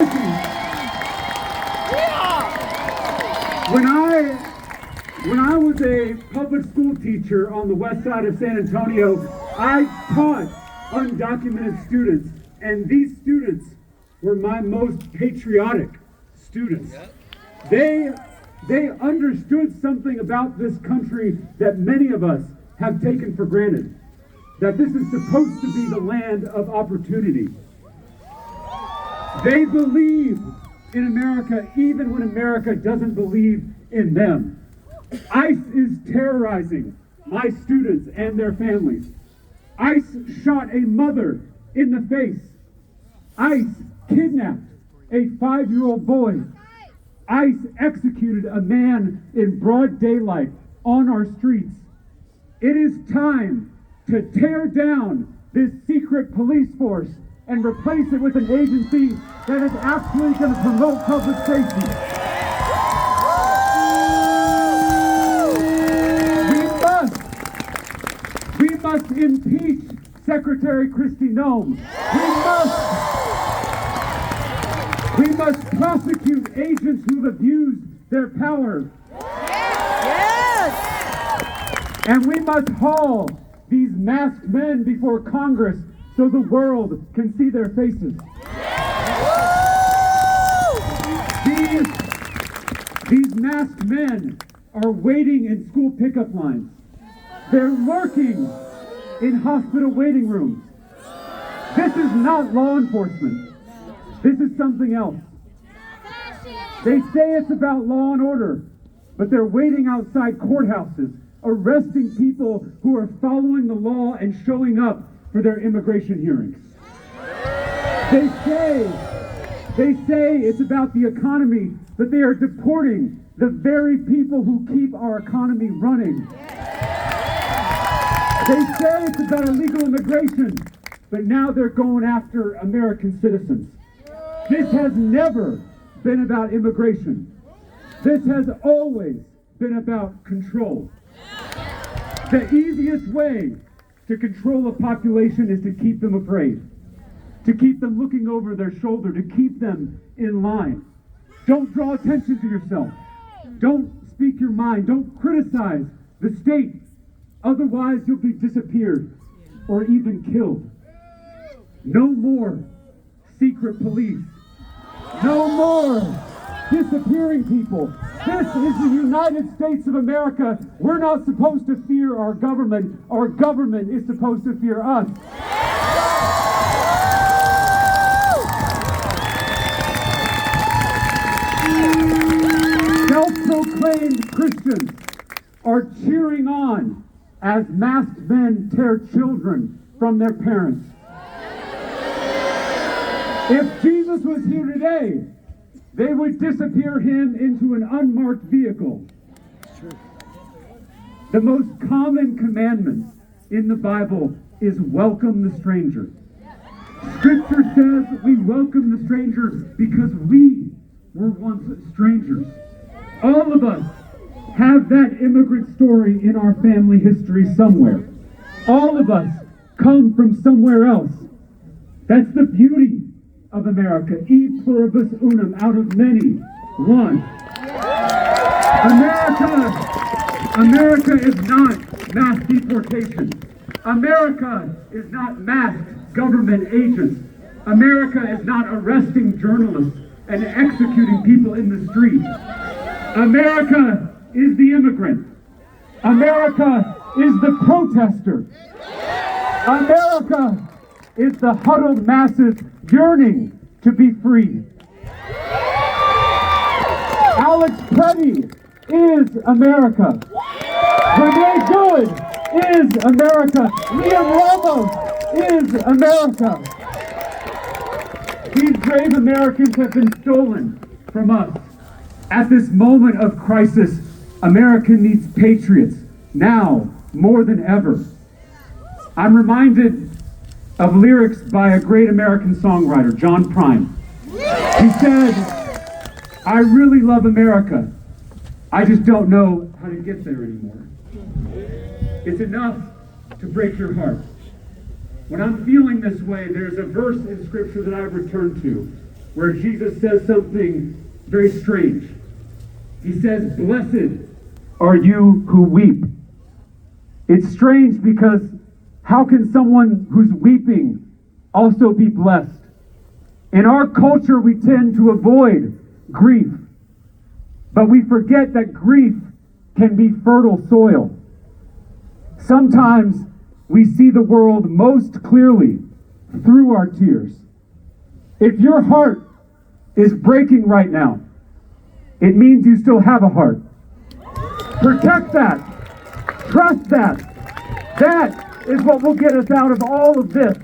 When I was a public school teacher on the west side of San Antonio, I taught undocumented students, and these students were my most patriotic students. They understood something about this country that many of us have taken for granted, that this is supposed to be the land of opportunity. They believe in America even when America doesn't believe in them. ICE is terrorizing my students and their families. ICE shot a mother in the face. ICE kidnapped a 5-year-old boy. ICE executed a man in broad daylight on our streets. It is time to tear down this secret police force and replace it with an agency that is actually going to promote public safety. We must impeach Secretary Kristi Noem. We must prosecute agents who've abused their power. Yes! And we must haul these masked men before Congress so the world can see their faces. These masked men are waiting in school pickup lines. They're lurking in hospital waiting rooms. This is not law enforcement. This is something else. They say it's about law and order, but they're waiting outside courthouses, arresting people who are following the law and showing up for their immigration hearings. They say it's about the economy, but they are deporting the very people who keep our economy running. They say it's about illegal immigration, but now they're going after American citizens. This has never been about immigration. This has always been about control. The easiest way to control a population is to keep them afraid, to keep them looking over their shoulder, to keep them in line. Don't draw attention to yourself. Don't speak your mind. Don't criticize the state. Otherwise, you'll be disappeared or even killed. No more secret police. No more disappearing people. This is the United States of America. We're not supposed to fear our government. Our government is supposed to fear us. Self-proclaimed Christians are cheering on as masked men tear children from their parents. If Jesus was here today, they would disappear him into an unmarked vehicle. The most common commandment in the Bible is welcome the stranger. Scripture says we welcome the stranger because we were once strangers. All of us have that immigrant story in our family history somewhere. All of us come from somewhere else. That's the beauty of America. E pluribus unum, out of many, one. America is not mass deportation. America is not masked government agents. America is not arresting journalists and executing people in the street. America is the immigrant. America is the protester. America is the huddled masses yearning to be free. Alex Petty is America. Renee Good is America. Liam Ramos is America. These brave Americans have been stolen from us. At this moment of crisis, America needs patriots now more than ever. I'm reminded of lyrics by a great American songwriter, John Prine. He said, "I really love America. I just don't know how to get there anymore." It's enough to break your heart. When I'm feeling this way, there's a verse in Scripture that I return to where Jesus says something very strange. He says, "Blessed are you who weep." It's strange because how can someone who's weeping also be blessed? In our culture, we tend to avoid grief, but we forget that grief can be fertile soil. Sometimes we see the world most clearly through our tears. If your heart is breaking right now, it means you still have a heart. Protect that. Trust that. That is what will get us out of all of this.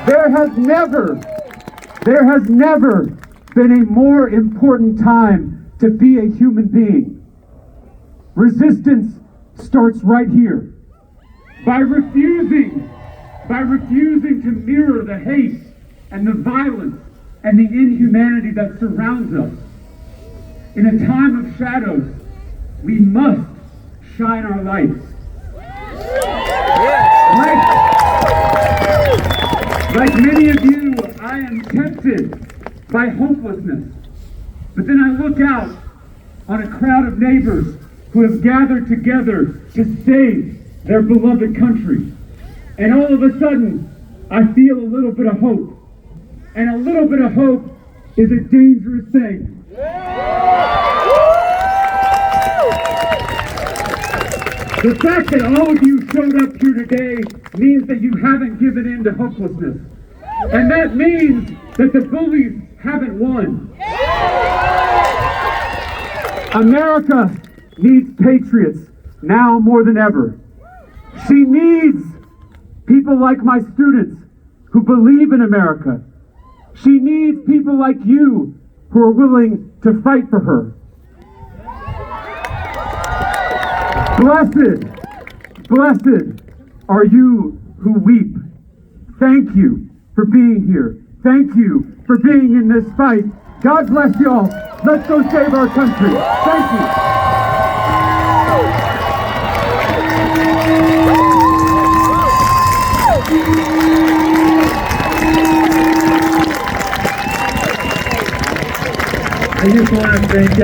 There has never been a more important time to be a human being. Resistance starts right here. By refusing to mirror the hate and the violence and the inhumanity that surrounds us. In a time of shadows, we must shine our lights. Like many of you, I am tempted by hopelessness. But then I look out on a crowd of neighbors who have gathered together to save their beloved country. And all of a sudden, I feel a little bit of hope. And a little bit of hope is a dangerous thing. The fact that all of you showed up here today means that you haven't given in to hopelessness. And that means that the bullies haven't won. America needs patriots now more than ever. She needs people like my students who believe in America. She needs people like you who are willing to fight for her. Blessed are you who weep. Thank you for being here. Thank you for being in this fight. God bless you all. Let's go save our country. Thank you. I just want to thank